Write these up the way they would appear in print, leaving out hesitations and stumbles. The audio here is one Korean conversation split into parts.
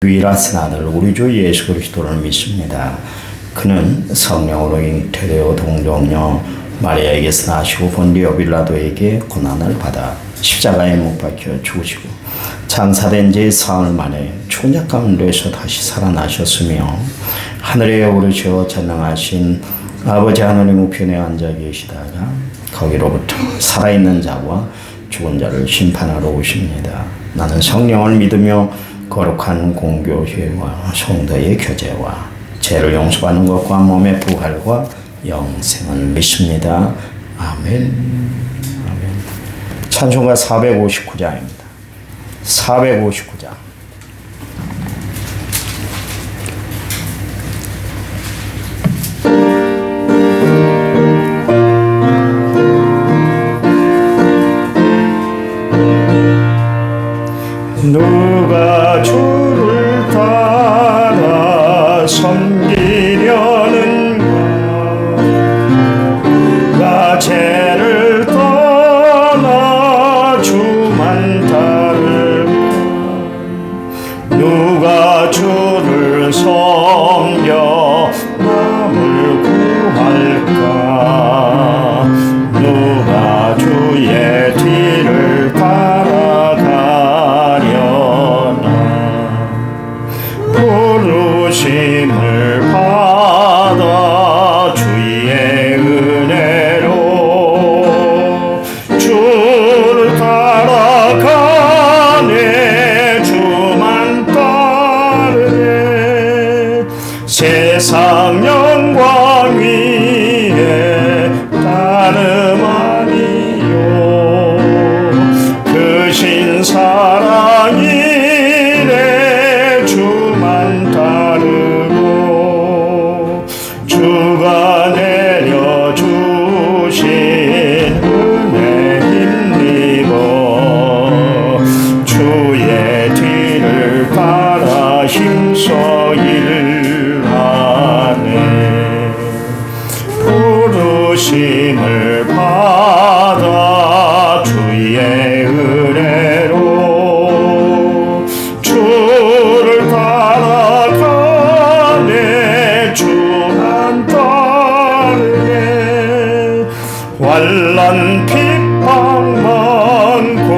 유일하신 아들 우리 주 예수 그리스도를 믿습니다. 그는 성령으로 잉태되어 동정녀 마리아에게서 나시고 본디오 빌라도에게 고난을 받아 십자가에 못 박혀 죽으시고 장사된 지 사흘 만에 죽은 자 가운데서 다시 살아나셨으며 하늘에 오르셔 전능하신 아버지 하나님 우편에 앉아 계시다가 거기로부터 살아있는 자와 죽은 자를 심판하러 오십니다. 나는 성령을 믿으며 거룩한 공교회와 성도의 교제와 죄를 용서받는 것과 몸의 부활과 영생을 믿습니다. 아멘. 아멘. 찬송가 459장입니다. 459장. 누가 주를 따라 섬기려는가? 죄를 떠나 주만 따를까? 누가 주를 섬겨 남을 구할까? 누가 주의 뒤를 부르심을 받아 주의 은혜로 주를 따라가네. 주만 따르네. 세상 영광 위에 따름 아니요 그 신사랑이 주가 내려주신 은혜 힘입어 주의 뒤를 따라 힘써 일하네. 부르심을 받아 주의 은혜로 주를 따라가네. 주만 따르네. 환난 핍박 많고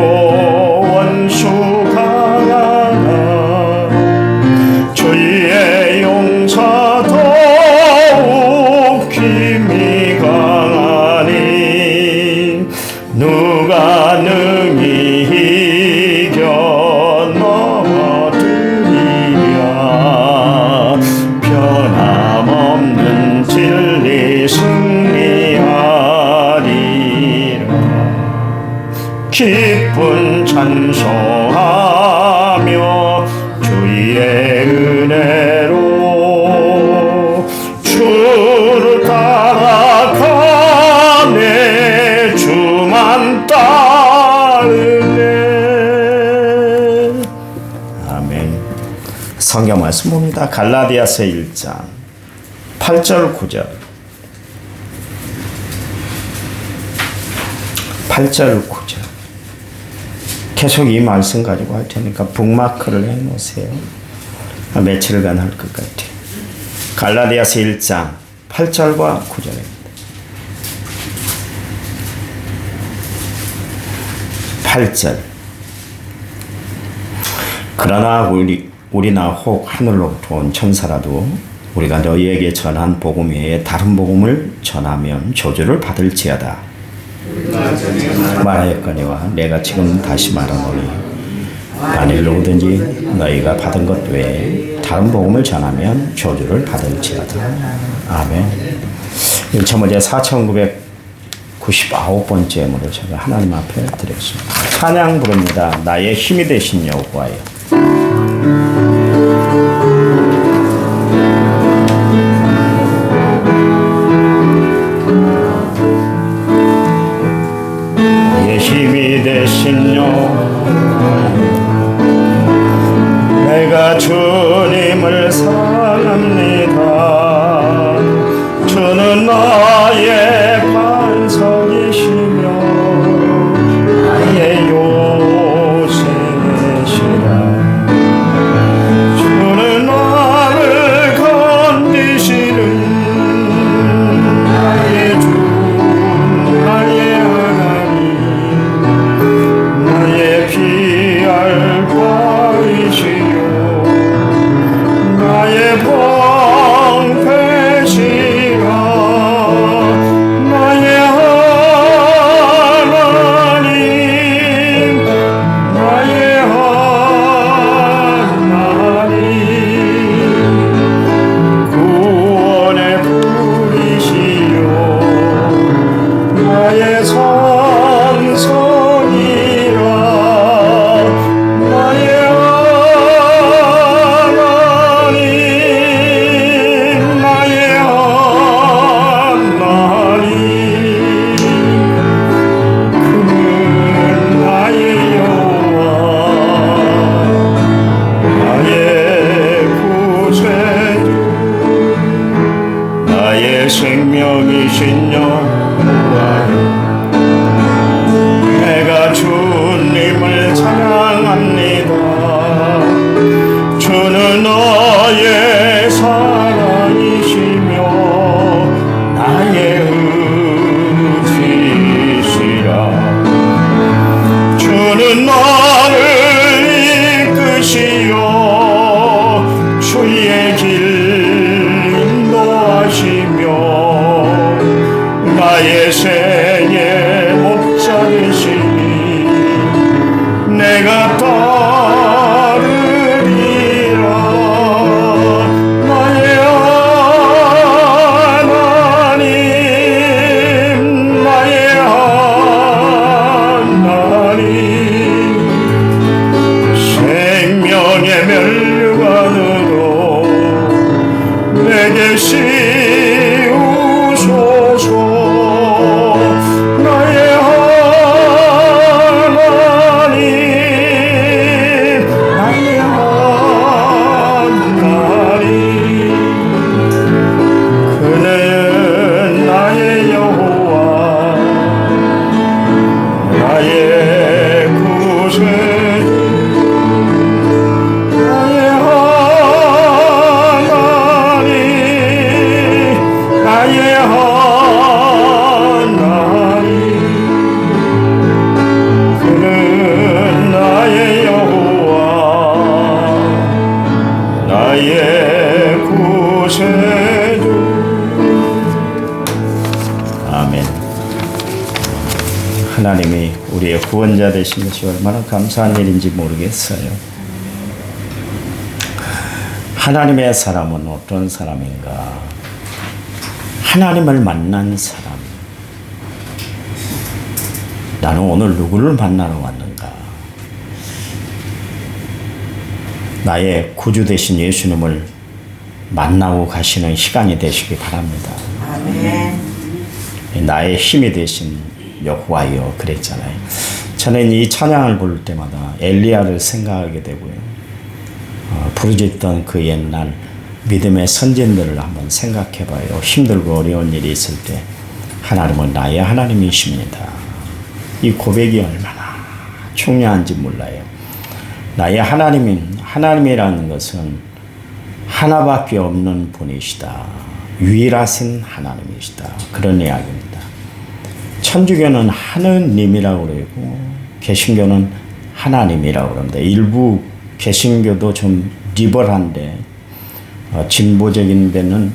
원수 강하나 주의 용사 더욱 힘이 강하니 누가 능히 이겨 넘어뜨리랴. 변함없는 진리 승리하리라. 기쁜 찬송하며 주의 은혜로 주를 따라가네. 주만 따르네. 아멘. 성경 말씀 봅니다. 갈라디아서 1장 8절 9절 8절 9절 계속 이 말씀 가지고 할 테니까 북마크를 해놓으세요. 며칠간 할 것 같아요. 갈라디아서 1장 8절과 9절입니다. 8절 그러나 우리나 혹 하늘로부터 온 천사라도 우리가 너희에게 전한 복음 외에 다른 복음을 전하면 저주를 받을지어다 말하였거니와 내가 지금 다시 말하노니 만일 누구든지 너희가 받은 것 외에 다른 복음을 전하면 저주를 받을지어다. 아멘. 1,000번째 4,999번째 예물을 제가 하나님 앞에 드렸습니다. 찬양 부릅니다. 나의 힘이 되신 여호와여. 힘이 되신 여호와 내가 주님을 사랑합니다. 주는 나의 반석이시며 나의 요새시라. 되신 여호와여, 내가 주님을 찬양합니다. 주는 나의 사랑이시며 나의 의지시라. 주는 나를 이끄시어 주의 길 인도하시며 나의 생의 목자 되시니 내가 따르리라. 나의 하나님, 나의 하나님, 생명의 면류관으로 내게 씌우소서. 나의 하나님, 나의 하나님, 그는 나의 여호와, 나의 구세주, 나의 하나님, 나의 하나님, 그는 나의 여호와, 나의 구세주. 아멘. 하나님이 우리의 구원자 되신 것이 얼마나 감사한 일인지 모르겠어요. 하나님의 사람은 어떤 사람인가? 하나님을 만난 사람. 나는 오늘 누구를 만나러 왔는가? 나의 구주 되신 예수님을 만나고 가시는 시간이 되시기 바랍니다. 아멘. 나의 힘이 되신 여호와여 그랬잖아요. 저는 이 찬양을 부를 때마다 엘리야를 생각하게 되고요. 부르짖던 그 옛날 믿음의 선진들을 한번 생각해봐요. 힘들고 어려운 일이 있을 때 하나님은 나의 하나님이십니다. 이 고백이 얼마나 중요한지 몰라요. 나의 하나님이라는 것은 하나밖에 없는 분이시다. 유일하신 하나님이시다. 그런 이야기입니다. 천주교는 하느님이라고 그러고 개신교는 하나님이라고 그럽니다. 일부 개신교도 좀 리버럴한데 진보적인 데는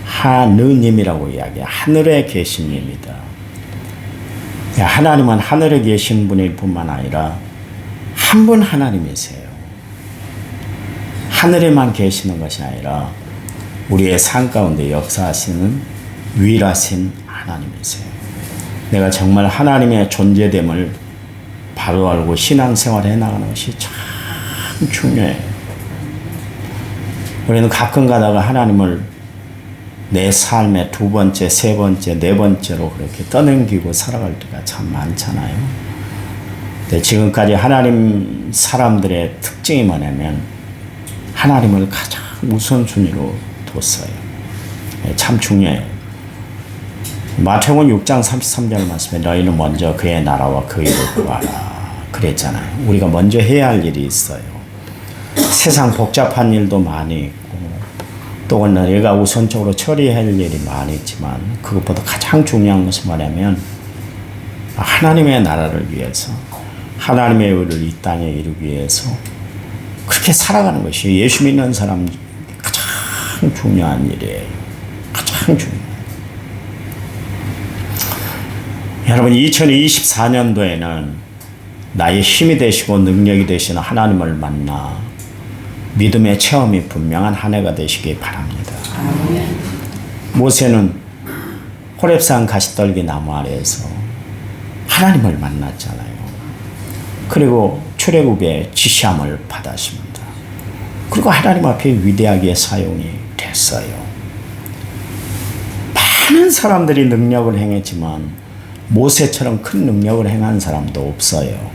하느님이라고 이야기해요. 하늘에 계신 님이다. 하나님은 하늘에 계신 분일 뿐만 아니라 한 분 하나님이세요. 하늘에만 계시는 것이 아니라 우리의 삶 가운데 역사하시는 유일하신 하나님이세요. 내가 정말 하나님의 존재됨을 바로 알고 신앙생활 해나가는 것이 참 중요해요. 우리는 가끔 가다가 하나님을 내 삶의 두 번째, 세 번째, 네 번째로 그렇게 떠넘기고 살아갈 때가 참 많잖아요. 근데 지금까지 하나님 사람들의 특징이 뭐냐면 하나님을 가장 우선순위로 뒀어요. 참 중요해요. 마태복음 6장 33절 말씀에 너희는 먼저 그의 나라와 그 일을 구하라 그랬잖아요. 우리가 먼저 해야 할 일이 있어요. 세상 복잡한 일도 많이 있고 또 너희가 우선적으로 처리할 일이 많이 있지만 그것보다 가장 중요한 것은 뭐냐면 하나님의 나라를 위해서 하나님의 의를 이 땅에 이루기 위해서 그렇게 살아가는 것이 예수 믿는 사람 가장 중요한 일이에요. 가장 중요해요. 여러분 2024년도에는 나의 힘이 되시고 능력이 되시는 하나님을 만나 믿음의 체험이 분명한 한 해가 되시기 바랍니다. 모세는 호렙산 가시떨기 나무 아래에서 하나님을 만났잖아요. 그리고 출애굽의 지시함을 받았습니다. 그리고 하나님 앞에 위대하게 사용이 됐어요. 많은 사람들이 능력을 행했지만 모세처럼 큰 능력을 행한 사람도 없어요.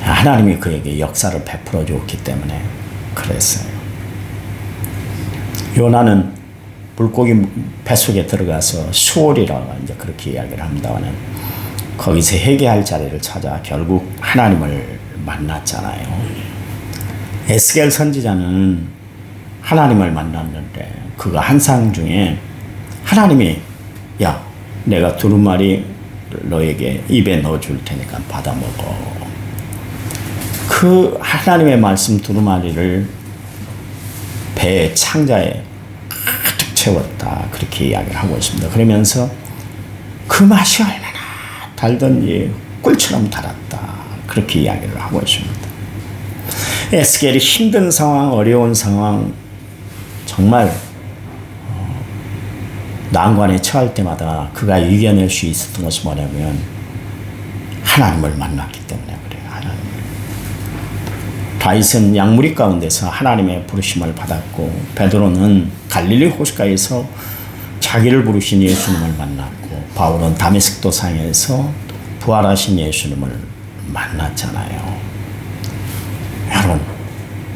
하나님이 그에게 역사를 베풀어 주었기 때문에 그랬어요. 요나는 물고기 뱃속에 들어가서 수월이라고 이제 그렇게 이야기를 합니다만 거기서 회개할 자리를 찾아 결국 하나님을 만났잖아요. 에스겔 선지자는 하나님을 만났는데 그가 한 상 중에 하나님이 야 내가 두루마리 너에게 입에 넣어줄 테니까 받아 먹어. 그 하나님의 말씀 두루마리를 배의 창자에 가득 채웠다. 그렇게 이야기를 하고 있습니다. 그러면서 그 맛이 얼마나 달던지 꿀처럼 달았다. 그렇게 이야기를 하고 있습니다. 에스겔이 힘든 상황, 어려운 상황, 정말 난관에 처할 때마다 그가 이겨낼 수 있었던 것이 뭐냐면 하나님을 만났기 때문에 그래요. 하나님. 다윗은 양무리 가운데서 하나님의 부르심을 받았고 베드로는 갈릴리 호숫가에서 자기를 부르신 예수님을 만났고 바울은 다메섹 도상에서 부활하신 예수님을 만났잖아요. 여러분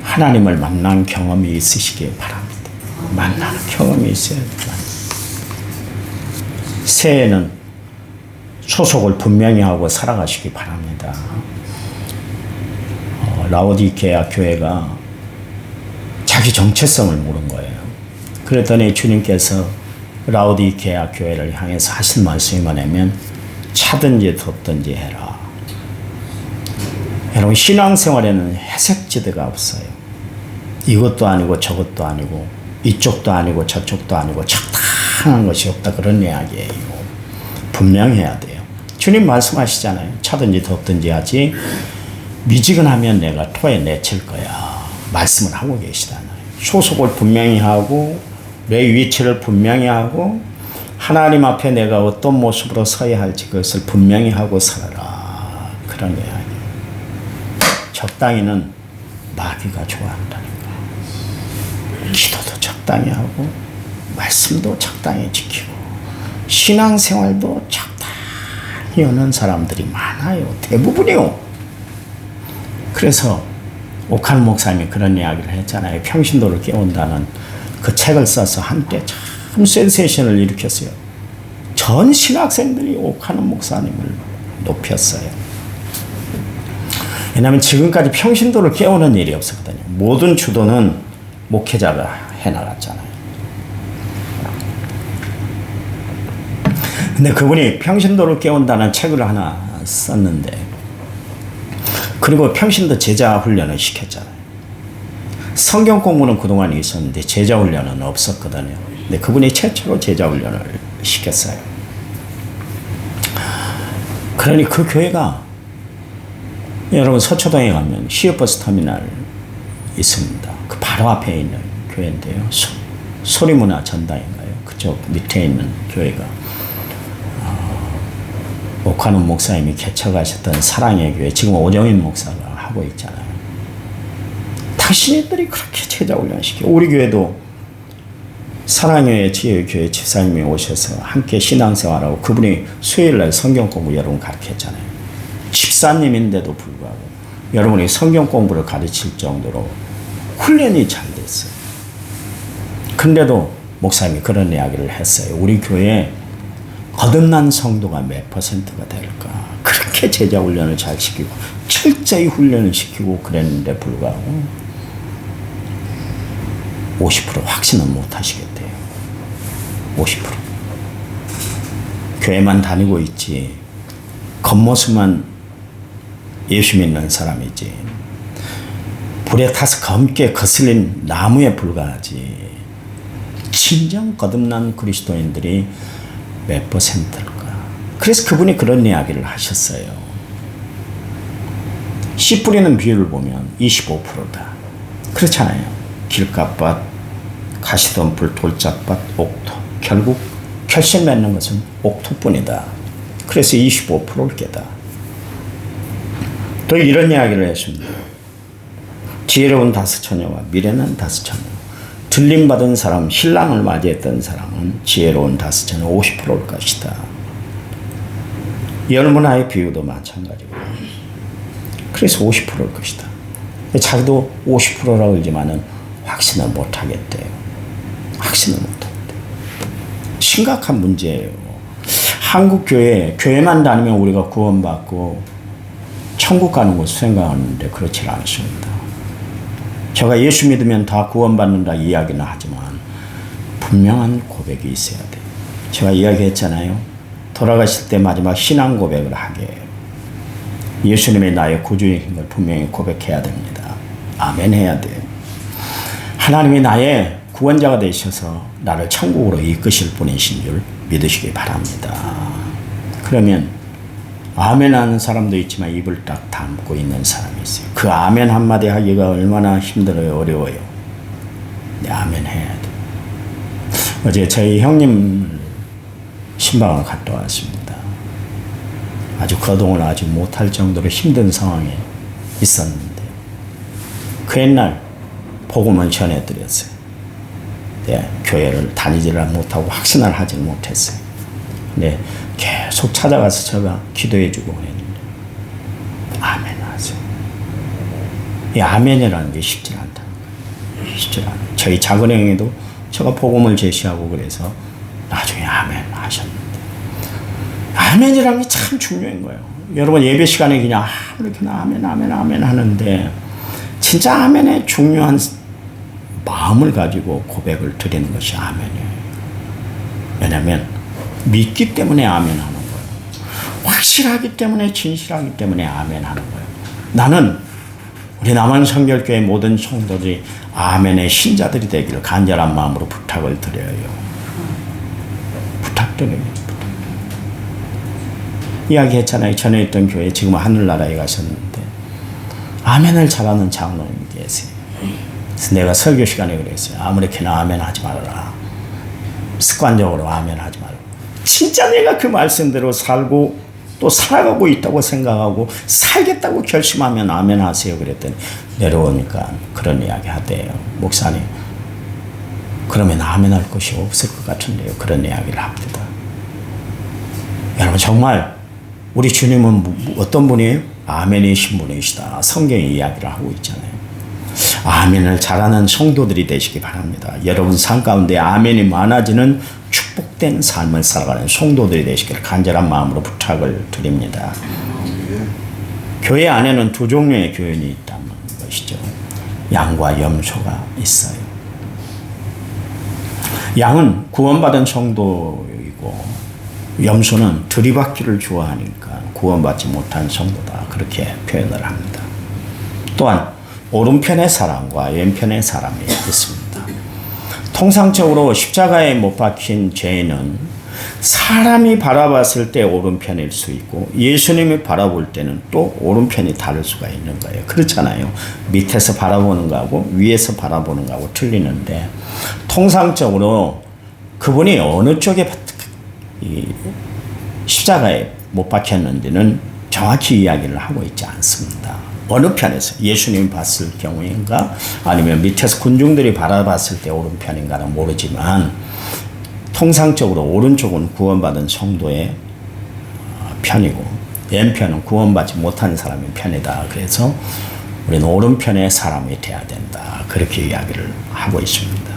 하나님을 만난 경험이 있으시길 바랍니다. 만나는 경험이 있어야 됩니다. 새해에는 소속을 분명히 하고 살아가시기 바랍니다. 라오디게아 교회가 자기 정체성을 물은 거예요. 그랬더니 주님께서 라오디게아 교회를 향해서 하신 말씀이 뭐냐면 차든지 덥든지 해라. 여러분 신앙생활에는 회색지대가 없어요. 이것도 아니고 저것도 아니고 이쪽도 아니고 저쪽도 아니고 적당한 것이 없다. 그런 이야기예요. 분명해야 돼요. 주님 말씀하시잖아요. 차든지 덥든지 하지 미지근하면 내가 토에 내칠 거야. 말씀을 하고 계시잖아요. 소속을 분명히 하고 내 위치를 분명히 하고 하나님 앞에 내가 어떤 모습으로 서야 할지 그것을 분명히 하고 살아라. 그런 이야기예요. 적당히는 마귀가 좋아한다는 거예요. 기도도 적당히 하고 말씀도 적당히 지키고 신앙생활도 적당히 하는 사람들이 많아요. 대부분이요. 그래서 오카노 목사님이 그런 이야기를 했잖아요. 평신도를 깨운다는 그 책을 써서 한때 참 센세이션을 일으켰어요. 전 신학생들이 오카노 목사님을 높였어요. 왜냐하면 지금까지 평신도를 깨우는 일이 없었거든요. 모든 주도는 목회자가 해나갔잖아요. 근데 그분이 평신도를 깨운다는 책을 하나 썼는데 그리고 평신도 제자 훈련을 시켰잖아요. 성경 공부는 그동안 있었는데 제자 훈련은 없었거든요. 근데 그분이 최초로 제자 훈련을 시켰어요. 그러니 그 교회가 여러분 서초동에 가면 시외버스 터미널 있습니다. 그 바로 앞에 있는 교회인데요. 소리문화 전당인가요? 그쪽 밑에 있는 교회가 오카노 목사님이 개척하셨던 사랑의 교회 지금 오정인 목사가 하고 있잖아요. 당신들이 그렇게 제자 훈련시켜. 우리 교회도 사랑의 지혜교회 집사님이 오셔서 함께 신앙생활하고 그분이 수요일날 성경 공부 여러분 가르쳤잖아요. 집사님인데도 불구하고 여러분이 성경 공부를 가르칠 정도로 훈련이 잘 됐어요. 근데도 목사님이 그런 이야기를 했어요. 우리 교회에 거듭난 성도가 몇 퍼센트가 될까? 그렇게 제자 훈련을 잘 시키고 철저히 훈련을 시키고 그랬는데 불구하고 50% 확신은 못 하시겠대요. 50%. 교회만 다니고 있지 겉모습만 예수 믿는 사람이지 불에 타서 검게 거슬린 나무에 불과하지 진정 거듭난 그리스도인들이 몇 퍼센트일까? 그래서 그분이 그런 이야기를 하셨어요. 씨 뿌리는 비율을 보면 25%다. 그렇잖아요. 길가밭, 가시덤불, 돌짝밭, 옥토. 결국 결실 맺는 것은 옥토뿐이다. 그래서 25%를 깨다. 또 이런 이야기를 했습니다. 지혜로운 다섯 처녀와 미련한 다섯 처녀. 들림받은 사람, 신랑을 맞이했던 사람은 지혜로운 다섯 처녀 50%일 것이다. 열문화의 비유도 마찬가지고. 그래서 50%일 것이다. 자기도 50%라고 그러지만은 확신을 못 하겠대요. 확신을 못 하겠대요. 심각한 문제예요. 한국 교회만 다니면 우리가 구원받고 천국 가는 것을 생각하는데 그렇지 않습니다. 제가 예수 믿으면 다 구원받는다 이야기는 하지만 분명한 고백이 있어야 돼요. 제가 이야기했잖아요. 돌아가실 때 마지막 신앙 고백을 하게 해요. 예수님이 나의 구주인 걸 분명히 고백해야 됩니다. 아멘 해야 돼요. 하나님이 나의 구원자가 되셔서 나를 천국으로 이끄실 분이신 줄 믿으시기 바랍니다. 그러면 아멘 하는 사람도 있지만 입을 딱 담고 있는 사람이 있어요. 그 아멘 한마디 하기가 얼마나 힘들어요. 어려워요. 네, 아멘 해야 돼. 어제 저희 형님 신방을 갔다 왔습니다. 아주 거동을 아주 못할 정도로 힘든 상황에 있었는데 그 옛날 복음을 전해드렸어요. 네, 교회를 다니지를 못하고 확신을 하지 못했어요. 근데 계속 찾아가서 제가 기도해주고 그랬는데 아멘 하세요. 이 아멘이라는 게 쉽지 않다는 거예요. 쉽지 않아요. 저희 작은 형에도 제가 복음을 제시하고 그래서 나중에 아멘 하셨는데 아멘이라는 게 참 중요한 거예요. 여러분 예배 시간에 그냥 이렇게나 아멘 아멘 아멘 하는데 진짜 아멘의 중요한 마음을 가지고 고백을 드리는 것이 아멘이에요. 왜냐하면 믿기 때문에 아멘 하는 거예요. 확실하기 때문에 진실하기 때문에 아멘 하는 거예요. 나는 우리 남한성결교회 모든 성도들이 아멘의 신자들이 되기를 간절한 마음으로 부탁을 드려요. 부탁드려요. 이야기했잖아요. 전에 있던 교회 지금 하늘나라에 가셨는데 아멘을 잘하는 장로님이 계세요. 그래서 내가 설교 시간에 그랬어요. 아무렇게나 아멘 하지 말아라. 습관적으로 아멘 하지 말아라. 진짜 내가 그 말씀대로 살고 또 살아가고 있다고 생각하고 살겠다고 결심하면 아멘 하세요. 그랬더니 내려오니까 그런 이야기 하대요. 목사님 그러면 아멘 할 것이 없을 것 같은데요. 그런 이야기를 합니다. 여러분 정말 우리 주님은 어떤 분이에요? 아멘이신 분이시다. 성경의 이야기를 하고 있잖아요. 아멘을 잘하는 성도들이 되시기 바랍니다. 여러분 삶 가운데 아멘이 많아지는 축복된 삶을 살아가는 성도들이 되시기를 간절한 마음으로 부탁을 드립니다. 교회 안에는 두 종류의 교인이 있다는 것이죠. 양과 염소가 있어요. 양은 구원받은 성도이고 염소는 들이받기를 좋아하니까 구원받지 못한 성도다. 그렇게 표현을 합니다. 또한 오른편의 사람과 왼편의 사람이 있습니다. 통상적으로 십자가에 못 박힌 죄인은 사람이 바라봤을 때 오른편일 수 있고 예수님이 바라볼 때는 또 오른편이 다를 수가 있는 거예요. 그렇잖아요. 밑에서 바라보는 거하고 위에서 바라보는 거하고 틀리는데 통상적으로 그분이 어느 쪽에 십자가에 못 박혔는지는 정확히 이야기를 하고 있지 않습니다. 어느 편에서 예수님이 봤을 경우인가 아니면 밑에서 군중들이 바라봤을 때 오른편인가는 모르지만 통상적으로 오른쪽은 구원받은 성도의 편이고 왼편은 구원받지 못한 사람의 편이다. 그래서 우리는 오른편의 사람이 돼야 된다. 그렇게 이야기를 하고 있습니다.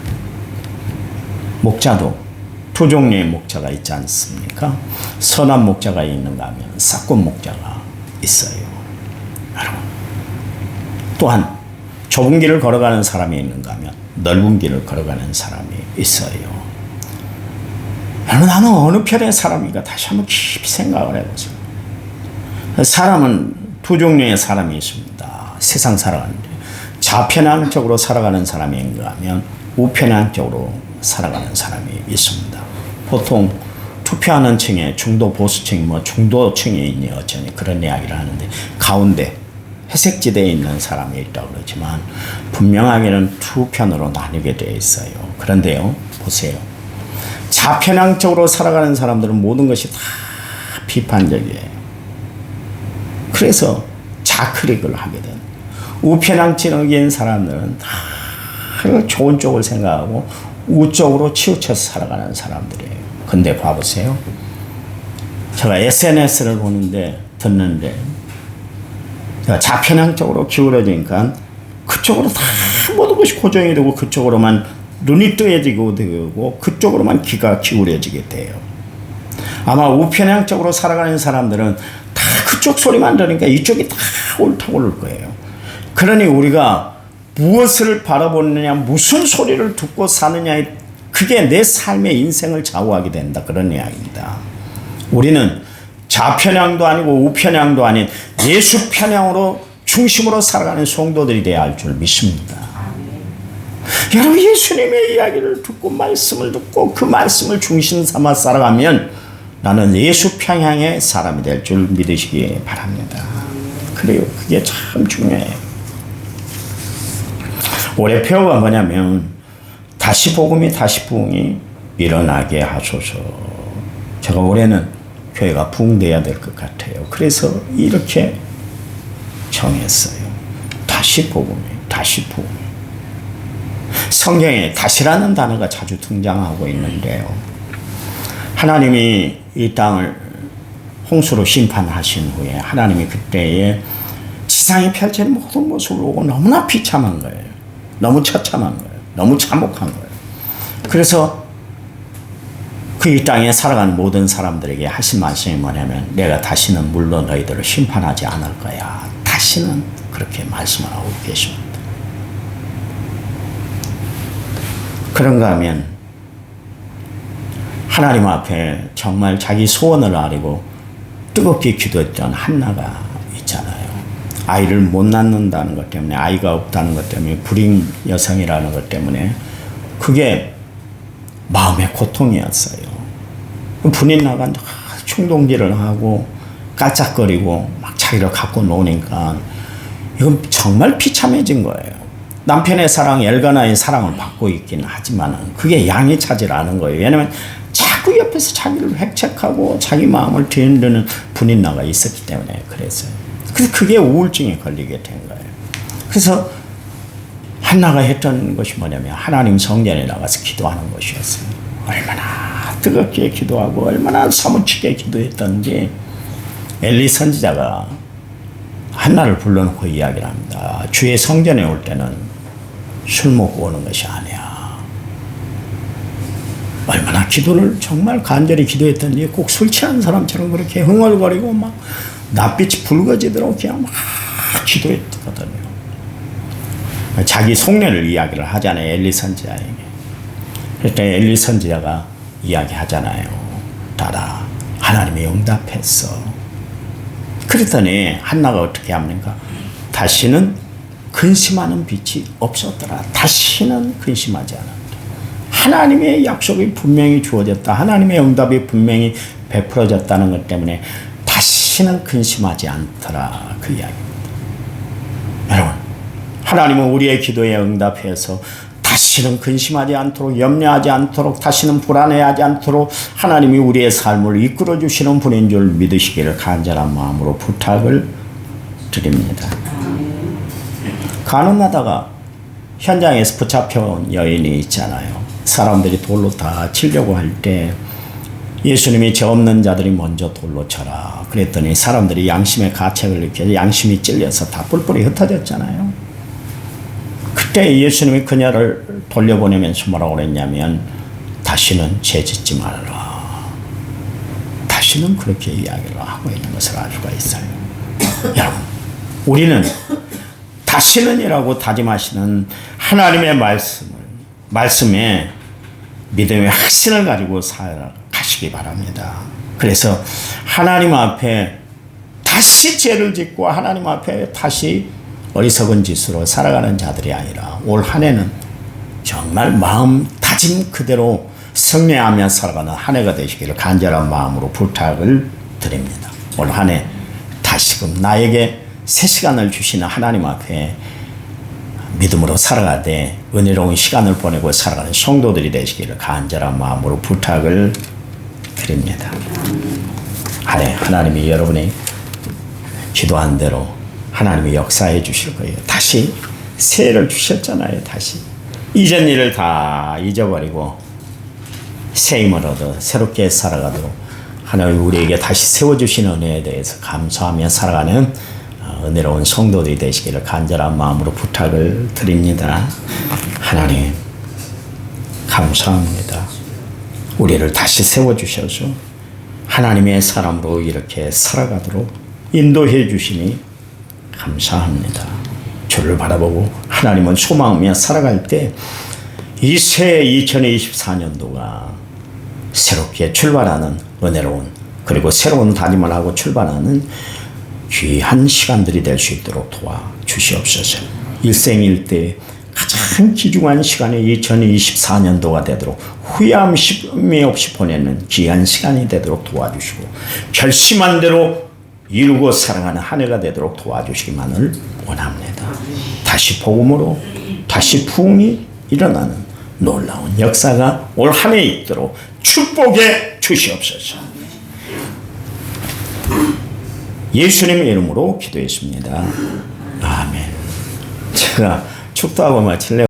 목자도 두 종류의 목자가 있지 않습니까? 선한 목자가 있는가 하면 撒곶 목자가 있어요. 여러분. 또한 좁은 길을 걸어가는 사람이 있는가 하면 넓은 길을 걸어가는 사람이 있어요. 여러분 나는 어느 편의 사람인가 다시 한번 깊이 생각을 해보세요. 사람은 두 종류의 사람이 있습니다. 세상 살아가는데 좌편향 쪽으로 살아가는 사람이 있는가 하면 우편향 쪽으로 살아가는 사람이 있습니다. 보통 투표하는 층에 중도 보수층이 중도층에 있니 어쩌니 그런 이야기를 하는데 가운데 회색지대에 있는 사람이 있다고 그러지만 분명하게는 두 편으로 나뉘게 되어 있어요. 그런데요, 보세요. 좌편향적으로 살아가는 사람들은 모든 것이 다 비판적이에요. 그래서 좌클릭을 하게 되는. 우편향적인 사람들은 다 좋은 쪽을 생각하고 우쪽으로 치우쳐서 살아가는 사람들이에요. 근데 봐보세요. 제가 SNS를 보는데 듣는데 좌편향 쪽으로 기울어지니까 그쪽으로 다 모든 것이 고정이 되고 그쪽으로만 눈이 뜨여지고 되고 그쪽으로만 귀가 기울여지게 돼요. 아마 우편향 쪽으로 살아가는 사람들은 다 그쪽 소리만 들으니까 이쪽이 다 옳다고 그럴 거예요. 그러니 우리가 무엇을 바라보느냐, 무슨 소리를 듣고 사느냐에 그게 내 삶의 인생을 좌우하게 된다. 그런 이야기입니다. 우리는 좌편향도 아니고 우편향도 아닌 예수 편향으로 중심으로 살아가는 성도들이 되어야 할 줄 믿습니다. 여러분, 예수님의 이야기를 듣고 말씀을 듣고 그 말씀을 중심 삼아 살아가면 나는 예수 편향의 사람이 될 줄 믿으시기 바랍니다. 그래요. 그게 참 중요해요. 올해 표어가 뭐냐면 다시 복음이 다시 부흥이 일어나게 하소서. 제가 올해는 교회가 부흥돼야 될 것 같아요. 그래서 이렇게 정했어요. 다시 복음이 다시 부흥이. 성경에 다시라는 단어가 자주 등장하고 있는데요. 하나님이 이 땅을 홍수로 심판하신 후에 하나님이 그때에 지상에 펼쳐진 모든 모습을 보고 너무나 비참한 거예요. 너무 처참한 거예요. 너무 참혹한 거예요. 그래서 그 이 땅에 살아가는 모든 사람들에게 하신 말씀이 뭐냐면 내가 다시는 물론 너희들을 심판하지 않을 거야. 다시는 그렇게 말씀을 하고 계십니다. 그런가 하면 하나님 앞에 정말 자기 소원을 아뢰고 뜨겁게 기도했던 한나가 있잖아요. 아이를 못 낳는다는 것 때문에, 아이가 없다는 것 때문에, 불임 여성이라는 것 때문에 그게 마음의 고통이었어요. 분이 나간 충동질을 하고 깔짝거리고 막 자기를 갖고 노니까 이건 정말 비참해진 거예요. 남편의 사랑, 엘가나의 사랑을 받고 있긴 하지만 그게 양이 차질 않은 거예요. 왜냐하면 자꾸 옆에서 자기를 획책하고 자기 마음을 뒤흔드는 분인나가 있었기 때문에 그랬어요. 그래서 그게 우울증에 걸리게 된 거예요. 그래서 한나가 했던 것이 뭐냐면 하나님 성전에 나가서 기도하는 것이었어요. 얼마나 뜨겁게 기도하고 얼마나 사무치게 기도했던지 엘리 선지자가 한나를 불러놓고 이야기를 합니다. 주의 성전에 올 때는 술 먹고 오는 것이 아니야. 얼마나 기도를 정말 간절히 기도했던지 꼭 술 취한 사람처럼 그렇게 흥얼거리고 막 낯빛이 붉어지도록 그냥 막 기도했거든요. 자기 속내를 이야기를 하잖아요. 엘리 선지자에게. 그때 엘리 선지자가 이야기하잖아요. 따라 하나님이 응답했어. 그랬더니 한나가 어떻게 합니까? 다시는 근심하는 빛이 없었더라. 다시는 근심하지 않았다. 하나님의 약속이 분명히 주어졌다. 하나님의 응답이 분명히 베풀어졌다는 것 때문에 다시는 근심하지 않더라. 그 이야기입니다. 여러분, 하나님은 우리의 기도에 응답해서 다시는 근심하지 않도록, 염려하지 않도록, 다시는 불안해하지 않도록 하나님이 우리의 삶을 이끌어 주시는 분인 줄 믿으시기를 간절한 마음으로 부탁을 드립니다. 가늠하다가 현장에서 붙잡혀온 여인이 있잖아요. 사람들이 돌로 다 치려고 할 때 예수님이 죄 없는 자들이 먼저 돌로 쳐라. 그랬더니 사람들이 양심의 가책을 느껴서 양심이 찔려서 다 뿔뿔이 흩어졌잖아요. 그때 예수님이 그녀를 돌려보내면서 뭐라고 그랬냐면 다시는 죄 짓지 말라. 다시는 그렇게 이야기를 하고 있는 것을 알 수가 있어요. 여러분, 우리는 다시는이라고 다짐하시는 하나님의 말씀에 믿음의 확신을 가지고 살아가시기 바랍니다. 그래서 하나님 앞에 다시 죄를 짓고 하나님 앞에 다시 어리석은 짓으로 살아가는 자들이 아니라 올 한 해는 정말 마음 다짐 그대로 승리하며 살아가는 한 해가 되시기를 간절한 마음으로 부탁을 드립니다. 올 한 해 다시금 나에게 새 시간을 주시는 하나님 앞에 믿음으로 살아가되 은혜로운 시간을 보내고 살아가는 성도들이 되시기를 간절한 마음으로 부탁을 드립니다. 한 해 하나님이 여러분이 기도한 대로 하나님이 역사해 주실 거예요. 다시 새해를 주셨잖아요. 다시 이전 일을 다 잊어버리고 새 힘을 얻어 새롭게 살아가도록 하나님이 우리에게 다시 세워주신 은혜에 대해서 감사하며 살아가는 은혜로운 성도들이 되시기를 간절한 마음으로 부탁을 드립니다. 하나님, 감사합니다. 우리를 다시 세워주셔서 하나님의 사람으로 이렇게 살아가도록 인도해 주시니 감사합니다. 주를 바라보고 하나님은 소망하며 살아갈 때 이 새 2024년도가 새롭게 출발하는 은혜로운 그리고 새로운 다짐을 하고 출발하는 귀한 시간들이 될 수 있도록 도와주시옵소서. 일생일대 가장 귀중한 시간이 2024년도가 되도록 후회함이 없이 보내는 귀한 시간이 되도록 도와주시고 결심한 대로 이루고 살아가는 한 해가 되도록 도와주시기만을 원합니다. 다시 복음으로 다시 부흥이 일어나는 놀라운 역사가 올 한 해 있도록 축복해 주시옵소서. 예수님의 이름으로 기도했습니다. 아멘. 제가 축도하고 마칠래요.